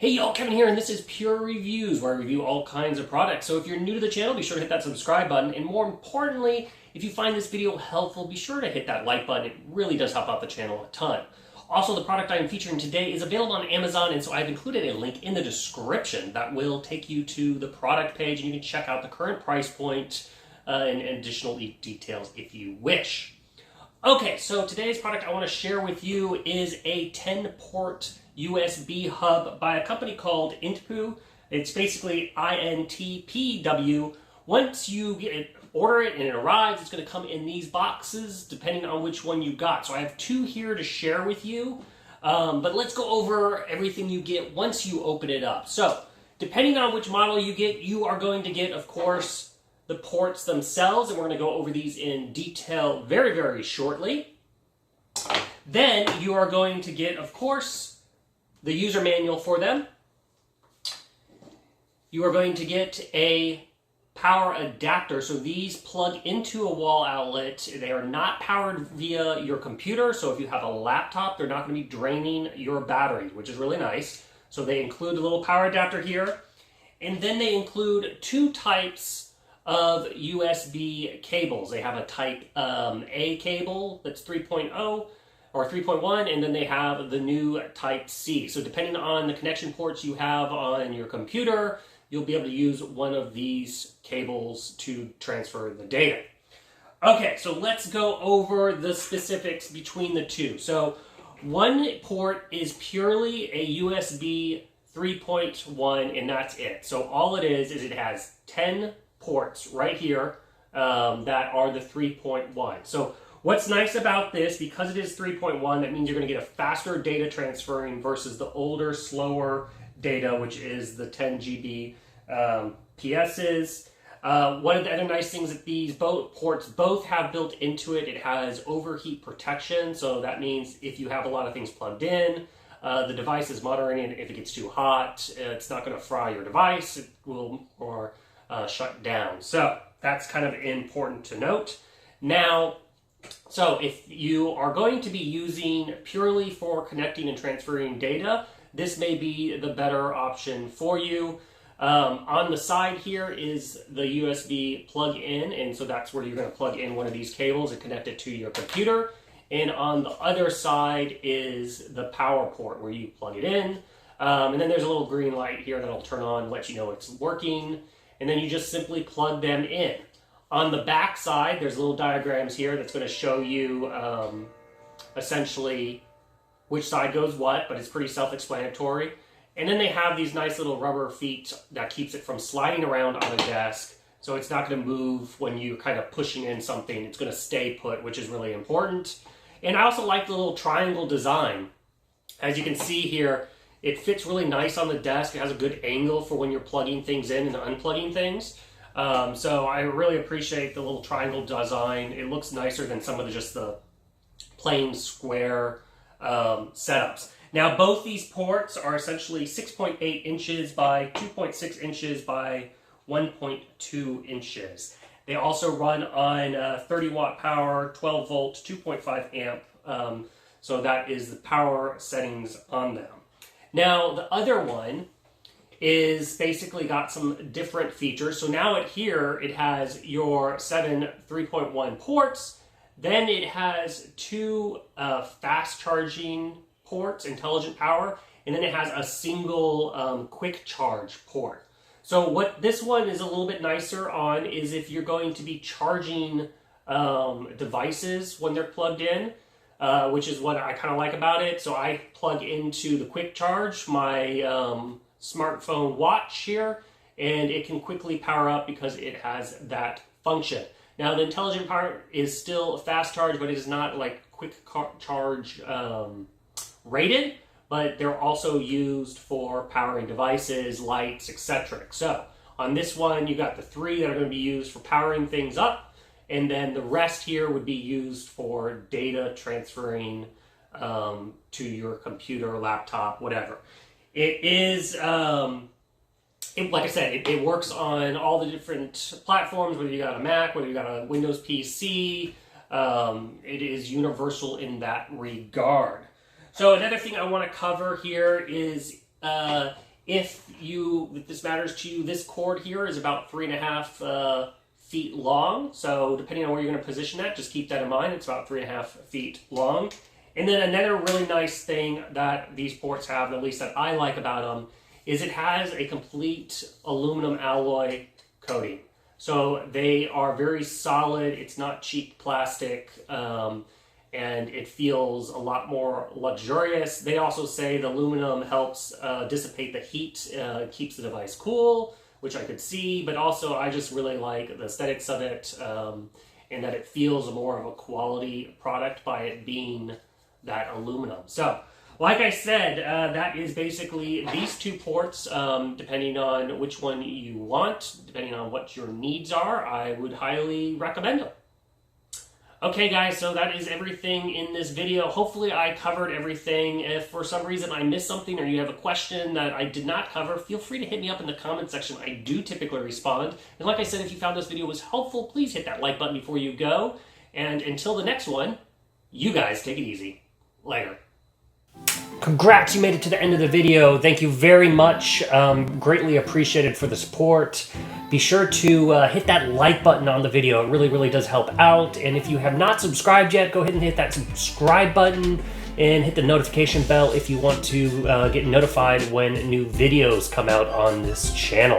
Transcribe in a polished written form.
Hey y'all, Kevin here, and this is Purereviews, where I review all kinds of products. So if you're new to the channel, be sure to hit that subscribe button, and more importantly, if you find this video helpful, be sure to hit that like button. It really does help out the channel a ton. Also, the product I am featuring today is available on Amazon, and so I've included a link in the description that will take you to the product page, and you can check out the current price point and additional details if you wish. Okay, so today's product I want to share with you is a 10-port USB hub by a company called Intpw. It's basically Intpw. Once you order it and it arrives, it's going to come in these boxes depending on which one you got. So I have two here to share with you, but let's go over everything you get once you open it up. So depending on which model you get, you are going to get, of course, the ports themselves, and we're going to go over these in detail very, very shortly. Then you are going to get, of course, the user manual for them. You are going to get a power adapter, so these plug into a wall outlet. They are not powered via your computer, so if you have a laptop, they're not going to be draining your battery, which is really nice. So they include a little power adapter here, and then they include two types of USB cables. They have a type A cable that's 3.0 or 3.1, and then they have the new type C. So depending on the connection ports you have on your computer, you'll be able to use one of these cables to transfer the data. Okay, so let's go over the specifics between the two. So one port is purely a USB 3.1, and that's it. So all it is it has 10 ports right here that are the 3.1. So what's nice about this, because it is 3.1, that means you're going to get a faster data transferring versus the older, slower data, which is the 10 GB PSs. One of the other nice things that these ports both have built into it, it has overheat protection. So that means if you have a lot of things plugged in, the device is monitoring if it gets too hot. It's not going to fry your device. It will shut down. So that's kind of important to note. Now, so if you are going to be using purely for connecting and transferring data, this may be the better option for you. On the side here is the USB plug-in, and so that's where you're going to plug in one of these cables and connect it to your computer. And on the other side is the power port where you plug it in. And then there's a little green light here that'll turn on, let you know it's working. And then you just simply plug them in. On the back side, there's little diagrams here that's going to show you essentially which side goes what, but it's pretty self-explanatory. And then they have these nice little rubber feet that keeps it from sliding around on a desk, so it's not going to move when you're kind of pushing in something. It's going to stay put, which is really important. And I also like the little triangle design. As you can see here, it fits really nice on the desk. It has a good angle for when you're plugging things in and unplugging things. So I really appreciate the little triangle design. It looks nicer than some of just the plain square setups. Now, both these ports are essentially 6.8 inches by 2.6 inches by 1.2 inches. They also run on 30 watt power, 12 volt, 2.5 amp. So that is the power settings on them. Now, the other one is basically got some different features. So now here it has your 7 3.1 ports. Then it has two fast charging ports, intelligent power, and then it has a single quick charge port. So what this one is a little bit nicer on is if you're going to be charging devices when they're plugged in, which is what I kind of like about it. So I plug into the quick charge my smartphone watch here, and it can quickly power up because it has that function. Now the intelligent power is still a fast charge, but it is not like quick charge rated, but they're also used for powering devices, lights, etc. So on this one, you got the 3 that are going to be used for powering things up, and then the rest here would be used for data transferring to your computer, laptop, whatever. It is, like I said, it works on all the different platforms, whether you got a Mac, whether you got a Windows PC. It is universal in that regard. So another thing I want to cover here is If this matters to you, this cord here is about 3.5 feet long. So depending on where you're going to position that, just keep that in mind. It's about 3.5 feet long. And then another really nice thing that these ports have, at least that I like about them, is it has a complete aluminum alloy coating. So they are very solid. It's not cheap plastic. And it feels a lot more luxurious. They also say the aluminum helps dissipate the heat, keeps the device cool, which I could see, but also I just really like the aesthetics of it, and that it feels more of a quality product by it being that aluminum. So, like I said, that is basically these two ports, depending on which one you want, depending on what your needs are, I would highly recommend them. Okay guys, so that is everything in this video. Hopefully I covered everything. If for some reason I missed something or you have a question that I did not cover, feel free to hit me up in the comment section. I do typically respond. And like I said, if you found this video was helpful, please hit that like button before you go. And until the next one, you guys take it easy. Later. Congrats, you made it to the end of the video. Thank you very much. Greatly appreciated for the support. Be sure to hit that like button on the video. It really, really does help out. And if you have not subscribed yet, go ahead and hit that subscribe button and hit the notification bell if you want to get notified when new videos come out on this channel.